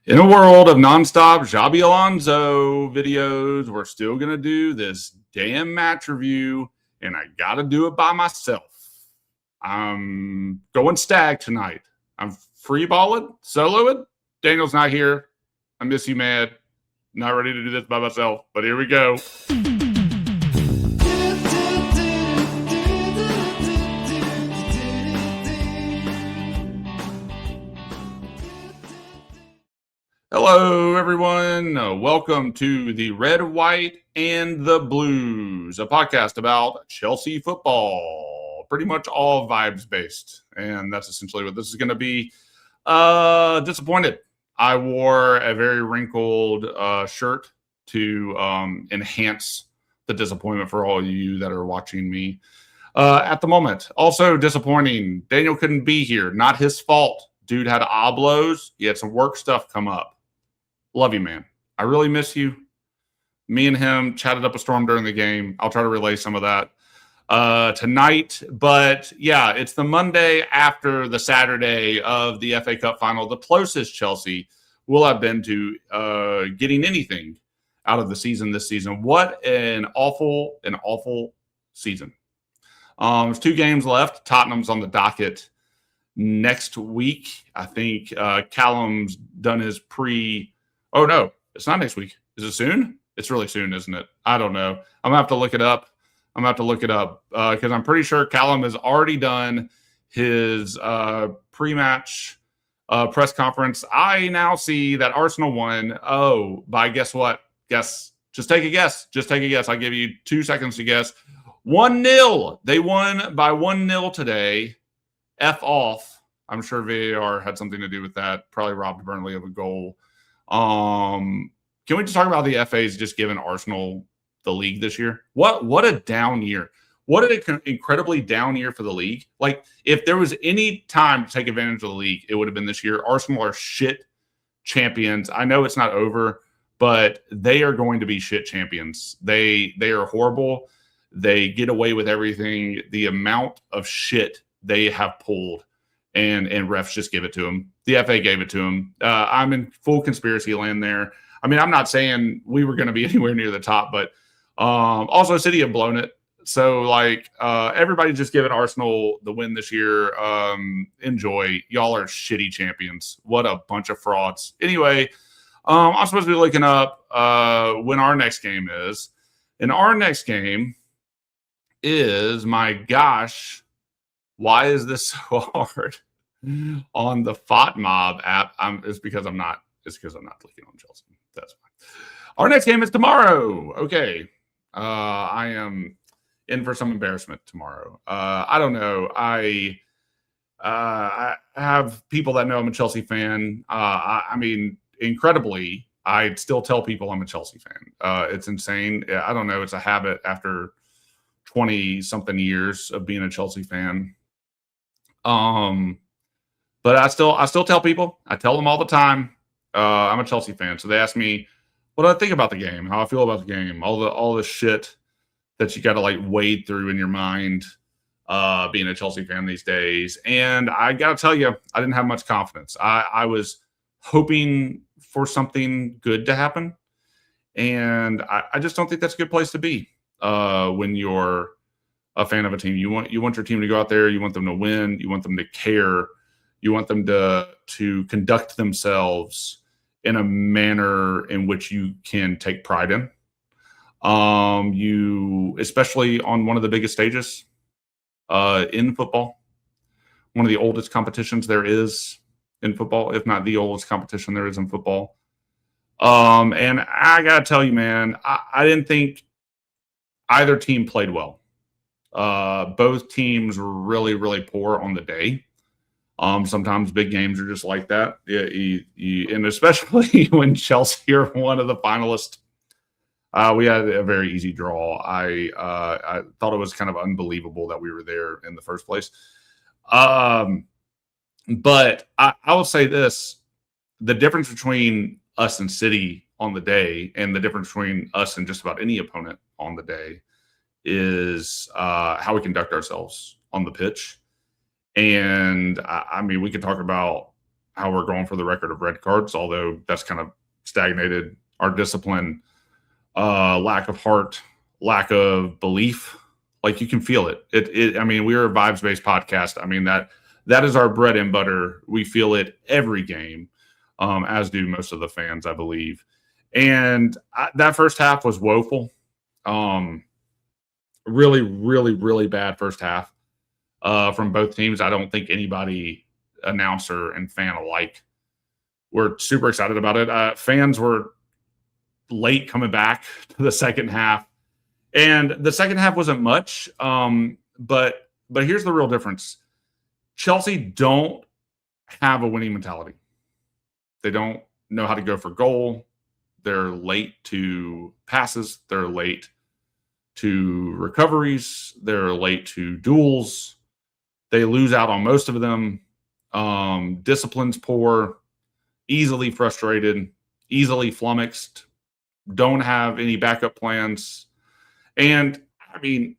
In a world of nonstop Xabi Alonso videos, we're still going to do this damn match review, and I got to do it by myself. I'm going stag tonight. I'm free balling, soloing. Daniel's not here. I miss you, man. Not ready to do this by myself, but here we go. Hello, everyone. Welcome to the Red, White, and the Blues, a podcast about Chelsea football. Pretty much all vibes based, and that's essentially what this is going to be. Disappointed. I wore a very wrinkled shirt to enhance the disappointment for all of you that are watching me at the moment. Also disappointing. Daniel couldn't be here. Not his fault. Dude had oblos. He had some work stuff come up. Love you, man. I really miss you. Me and him chatted up a storm during the game. I'll try to relay some of that tonight. But, yeah, it's the Monday after the Saturday of the FA Cup final. The closest Chelsea will have been to getting anything out of the season this season. What an awful season. There's 2 games left. Tottenham's on the docket next week. I think Callum's done his Oh, no, it's not next week. Is it soon? It's really soon, isn't it? I don't know. I'm going to have to look it up. Because I'm pretty sure Callum has already done his pre-match press conference. I now see that Arsenal won. Oh, by guess what? Guess. Just take a guess. I'll give you 2 seconds to guess. 1-0. They won by 1-0 today. F off. I'm sure VAR had something to do with that. Probably robbed Burnley of a goal. Can we just talk about the FA's just giving Arsenal the league this year? What a down year. What an incredibly down year for the league. Like, if there was any time to take advantage of the league, it would have been this year. Arsenal are shit champions. I know it's not over, but they are going to be shit champions. They are horrible. They get away with everything. The amount of shit they have pulled, and refs just give it to them. The FA gave it to them. I'm in full conspiracy land there. I mean, I'm not saying we were going to be anywhere near the top, but also City have blown it. So, everybody just giving Arsenal the win this year. Enjoy. Y'all are shitty champions. What a bunch of frauds. Anyway, I'm supposed to be looking up when our next game is. And our next game is, my gosh, why is this so hard? On the FOTMob app, it's because I'm not clicking on Chelsea. That's fine. Our next game is tomorrow. Okay. I am in for some embarrassment tomorrow. I don't know. I have people that know I'm a Chelsea fan. I mean, incredibly, I still tell people I'm a Chelsea fan. It's insane. I don't know. It's a habit after 20-something years of being a Chelsea fan. But I still tell people. I tell them all the time. I'm a Chelsea fan, so they ask me what do I think about the game, how I feel about the game, all the shit that you got to wade through in your mind, being a Chelsea fan these days. And I got to tell you, I didn't have much confidence. I was hoping for something good to happen, and I just don't think that's a good place to be when you're a fan of a team. You want your team to go out there. You want them to win. You want them to care. You want them to conduct themselves in a manner in which you can take pride in. You, especially on one of the biggest stages in football, one of the oldest competitions there is in football, if not the oldest competition there is in football. And I gotta tell you, man, I didn't think either team played well. Both teams were really, really poor on the day. Sometimes big games are just like that. And especially when Chelsea are one of the finalists. We had a very easy draw. I thought it was kind of unbelievable that we were there in the first place. But I will say this. The difference between us and City on the day and the difference between us and just about any opponent on the day is how we conduct ourselves on the pitch. And I mean, we could talk about how we're going for the record of red cards, although that's kind of stagnated. Our discipline, lack of heart, lack of belief, like you can feel it. I mean, we're a vibes-based podcast. I mean, that is our bread and butter. We feel it every game, as do most of the fans, I believe. And that first half was woeful. Really, really, really bad first half from both teams. I don't think anybody, announcer and fan alike, were super excited about it. Fans were late coming back to the second half, and the second half wasn't much. But here's the real difference: Chelsea don't have a winning mentality. They don't know how to go for goal. They're late to passes. They're late to recoveries. They're late to duels. They lose out on most of them. Discipline's poor, easily frustrated, easily flummoxed, don't have any backup plans. And I mean,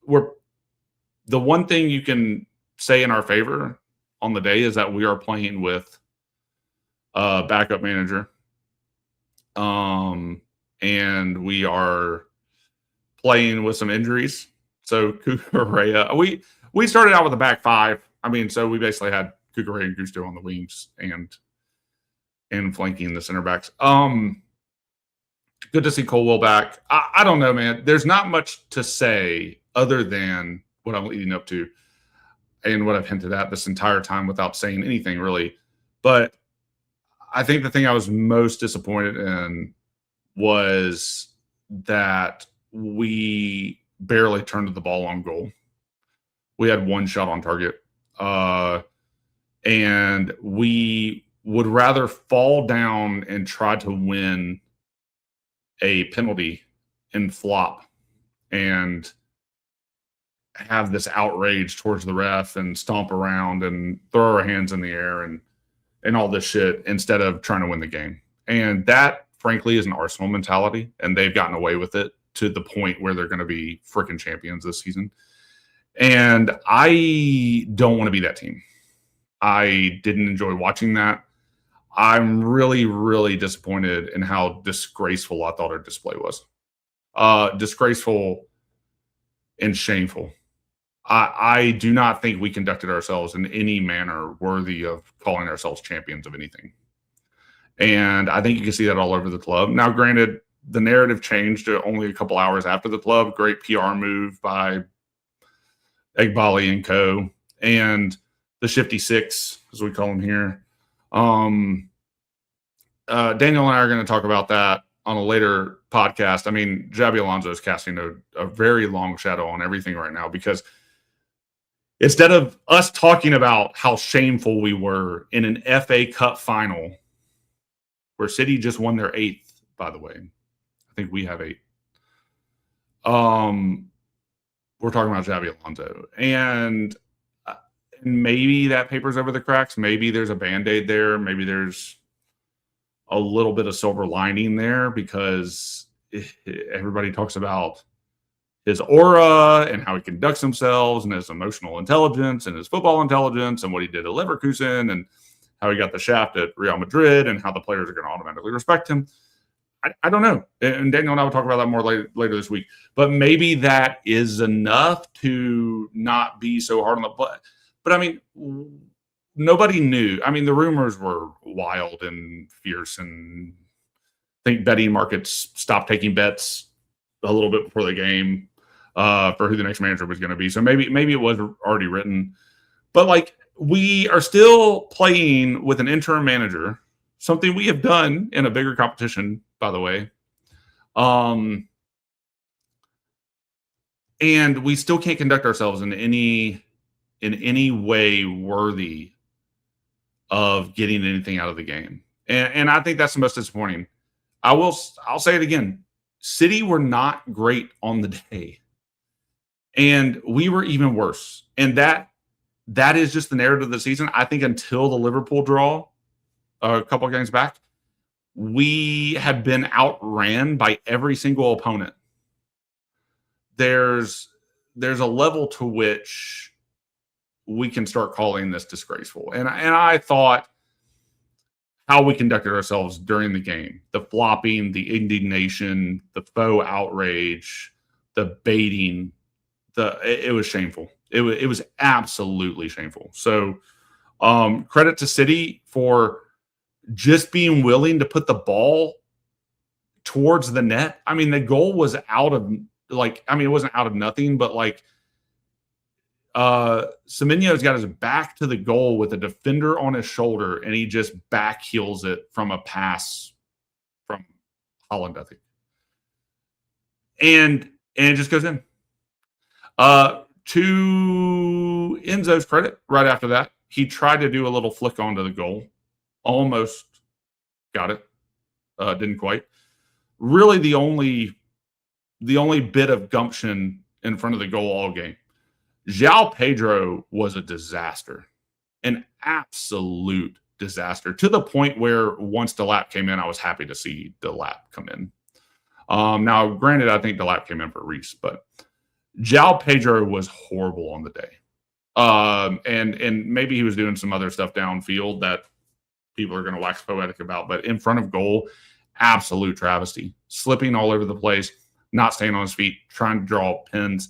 the one thing you can say in our favor on the day is that we are playing with a backup manager. And we are playing with some injuries. So Cucurella, we started out with a back five. I mean, so we basically had Cucurella and Gusto on the wings and flanking the center backs. Good to see Colwell back. I don't know, man. There's not much to say other than what I'm leading up to and what I've hinted at this entire time without saying anything really. But I think the thing I was most disappointed in was that we barely turned the ball on goal. We had one shot on target. And we would rather fall down and try to win a penalty and flop and have this outrage towards the ref and stomp around and throw our hands in the air and all this shit instead of trying to win the game. And that, frankly, is an Arsenal mentality, and they've gotten away with it to the point where they're going to be freaking champions this season. And I don't want to be that team. I didn't enjoy watching that. I'm really, really disappointed in how disgraceful I thought our display was. Disgraceful and shameful. I do not think we conducted ourselves in any manner worthy of calling ourselves champions of anything. And I think you can see that all over the club. Now, granted, the narrative changed only a couple hours after the club. Great PR move by Egbali and co. And the Shifty Six, as we call them here. Daniel and I are going to talk about that on a later podcast. I mean, Xabi Alonso is casting a very long shadow on everything right now, because instead of us talking about how shameful we were in an FA Cup final, where City just won their 8th, by the way. I think we have 8. We're talking about Xabi Alonso. And maybe that paper's over the cracks. Maybe there's a Band-Aid there. Maybe there's a little bit of silver lining there, because everybody talks about his aura and how he conducts himself and his emotional intelligence and his football intelligence and what he did at Leverkusen and how he got the shaft at Real Madrid and how the players are going to automatically respect him. I don't know. And Daniel and I will talk about that more later this week. But maybe that is enough to not be so hard on the butt. But I mean, nobody knew. I mean, the rumors were wild and fierce, and I think betting markets stopped taking bets a little bit before the game for who the next manager was going to be. So maybe it was already written. But like, we are still playing with an interim manager, something we have done in a bigger competition, by the way. And we still can't conduct ourselves in any way worthy of getting anything out of the game. And I think that's the most disappointing. I'll say it again. City were not great on the day. And we were even worse. And that is just the narrative of the season. I think until the Liverpool draw a couple of games back, we had been outran by every single opponent. There's a level to which we can start calling this disgraceful. And I thought how we conducted ourselves during the game, the flopping, the indignation, the faux outrage, the baiting, it was shameful. It was absolutely shameful. So credit to City for just being willing to put the ball towards the net. I mean, the goal was out of it wasn't out of nothing, but Semenyo's got his back to the goal with a defender on his shoulder, and he just back heels it from a pass from Holland, I think. And it just goes in. To Enzo's credit, right after that, he tried to do a little flick onto the goal. Almost got it. Didn't quite. Really the only bit of gumption in front of the goal all game. João Pedro was a disaster, an absolute disaster, to the point where once Delap came in, I was happy to see Delap come in. Now, granted, I think Delap came in for Reese, but João Pedro was horrible on the day. And maybe he was doing some other stuff downfield that people are going to wax poetic about, but in front of goal, absolute travesty. Slipping all over the place, not staying on his feet, trying to draw pins.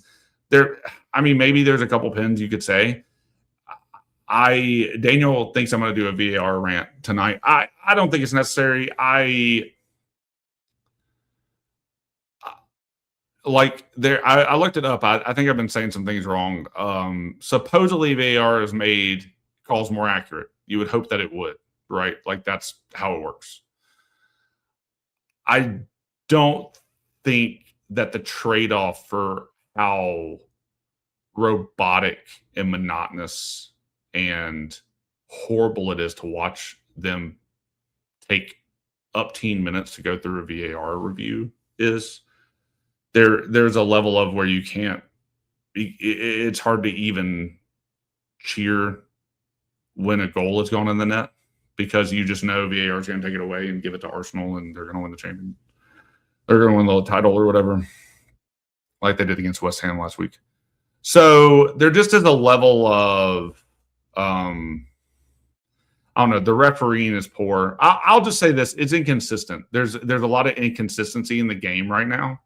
Maybe there's a couple pins you could say. Daniel thinks I'm going to do a VAR rant tonight. I don't think it's necessary. I looked it up. I think I've been saying some things wrong. Supposedly VAR is made calls more accurate. You would hope that it would, right? Like that's how it works. I don't think that the trade-off for how robotic and monotonous and horrible it is to watch them take up 10 minutes to go through a VAR review is there's a level of where you can't, it's hard to even cheer when a goal has gone in the net because you just know VAR is going to take it away and give it to Arsenal and they're going to win the champion. They're going to win the title or whatever, like they did against West Ham last week. So there just is a level of, I don't know, the refereeing is poor. I'll just say this, it's inconsistent. There's a lot of inconsistency in the game right now.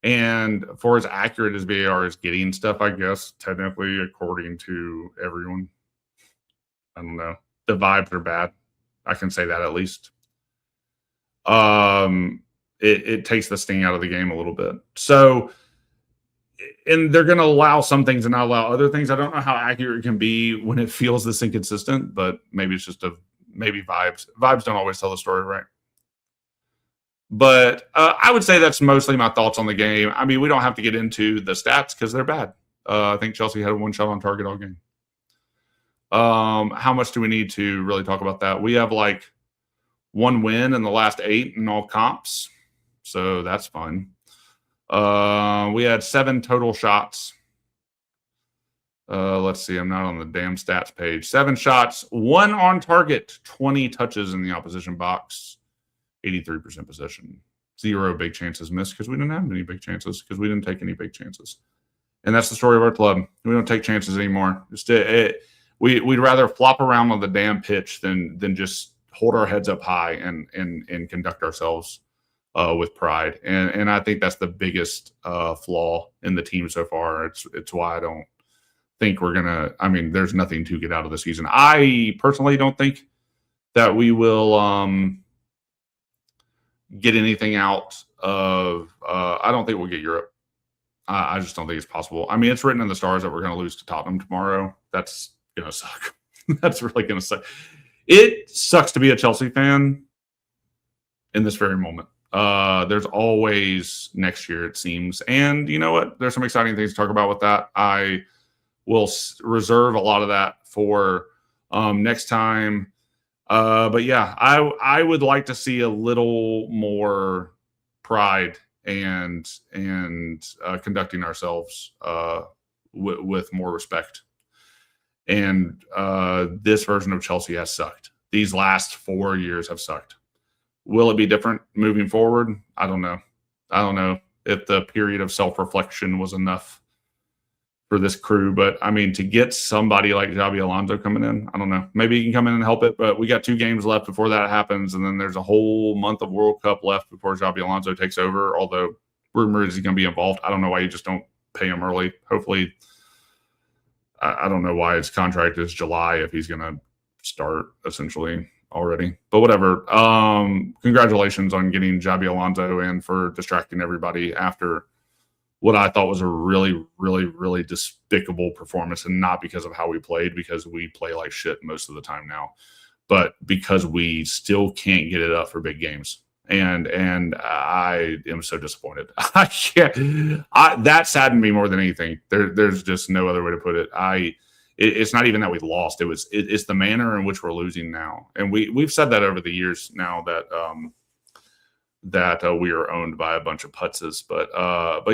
And for as accurate as VAR is getting stuff, I guess, technically, according to everyone, I don't know, the vibes are bad. I can say that at least. It takes the sting out of the game a little bit. So, and they're going to allow some things and not allow other things. I don't know how accurate it can be when it feels this inconsistent, but maybe it's just maybe vibes. Vibes don't always tell the story, right? But I would say that's mostly my thoughts on the game. I mean, we don't have to get into the stats because they're bad. I think Chelsea had one shot on target all game. How much do we need to really talk about that? We have like one win in the last 8 in all comps. So that's fun. We had 7 total shots. Let's see. I'm not on the damn stats page. 7 shots, 1 on target, 20 touches in the opposition box, 83% possession, 0 big chances missed because we didn't have any big chances because we didn't take any big chances. And that's the story of our club. We don't take chances anymore. We'd rather flop around on the damn pitch than just hold our heads up high and conduct ourselves with pride. And I think that's the biggest flaw in the team so far. It's why I don't think we're going to – I mean, there's nothing to get out of the season. I personally don't think that we will get anything out of I don't think we'll get Europe. I just don't think it's possible. I mean, it's written in the stars that we're going to lose to Tottenham tomorrow. That's going to suck. That's really going to suck. It sucks to be a Chelsea fan in this very moment. There's always next year, it seems. And you know what? There's some exciting things to talk about with that. I will reserve a lot of that for next time. But yeah, I would like to see a little more pride and conducting ourselves with more respect. And this version of Chelsea has sucked. These last 4 years have sucked. Will it be different moving forward? I don't know. I don't know if the period of self-reflection was enough for this crew. But I mean, to get somebody like Xabi Alonso coming in, I don't know. Maybe he can come in and help it, but we got 2 games left before that happens, and then there's a whole month of World Cup left before Xabi Alonso takes over. Although rumor is he's going to be involved. I don't know why you just don't pay him early. Hopefully, I don't know why his contract is July if he's going to start essentially already, but whatever. Congratulations on getting Xabi Alonso in for distracting everybody after what I thought was a really, really, really despicable performance, and not because of how we played, because we play like shit most of the time now, but because we still can't get it up for big games. And I am so disappointed. I can't. That saddened me more than anything. There's just no other way to put it. It's not even that we lost. It's the manner in which we're losing now, and we've said that over the years now that we are owned by a bunch of putzes. But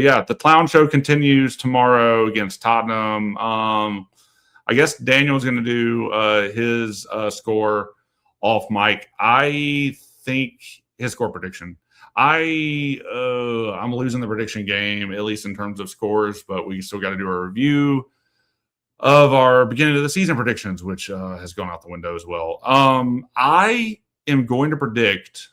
yeah, the clown show continues tomorrow against Tottenham. I guess Daniel's going to do his score off mic. I think his score prediction. I'm losing the prediction game, at least in terms of scores, but we still got to do a review of our beginning of the season predictions, which has gone out the window as well. I am going to predict.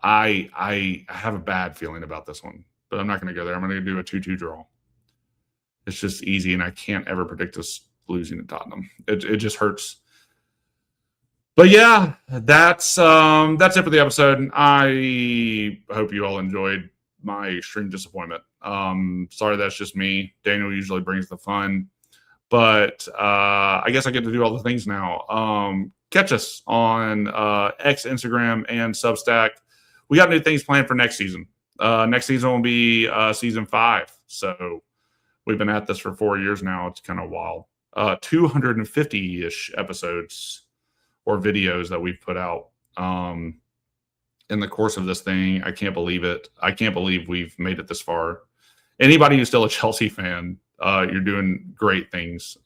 I have a bad feeling about this one, but I'm not going to go there. I'm going to do a 2-2 draw. It's just easy, and I can't ever predict us losing to Tottenham. It just hurts. But yeah, that's it for the episode. I hope you all enjoyed my extreme disappointment. Sorry, that's just me. Daniel usually brings the fun, but I guess I get to do all the things now. Catch us on X, Instagram, and Substack. We got new things planned for next season. Next season will be season 5. So we've been at this for 4 years now. It's kind of wild. 250-ish episodes or videos that we've put out in the course of this thing. I can't believe it. I can't believe we've made it this far. Anybody who's still a Chelsea fan, you're doing great things.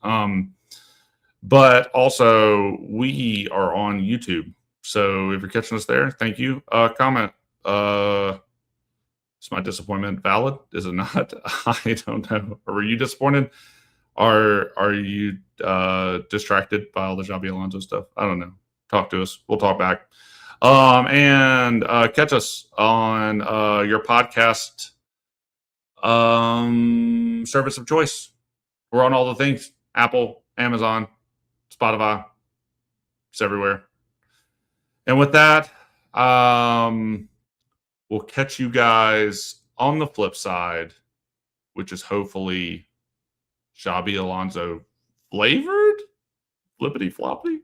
But also, we are on YouTube. So if you're catching us there, thank you. Comment. Is my disappointment valid? Is it not? I don't know. Or were you disappointed? Are you distracted by all the Xabi Alonso stuff? I don't know. Talk to us. We'll talk back. And catch us on your podcast service of choice. We're on all the things: Apple, Amazon, Spotify. It's everywhere. And with that, we'll catch you guys on the flip side, which is hopefully Xabi Alonso flavored, flippity floppity.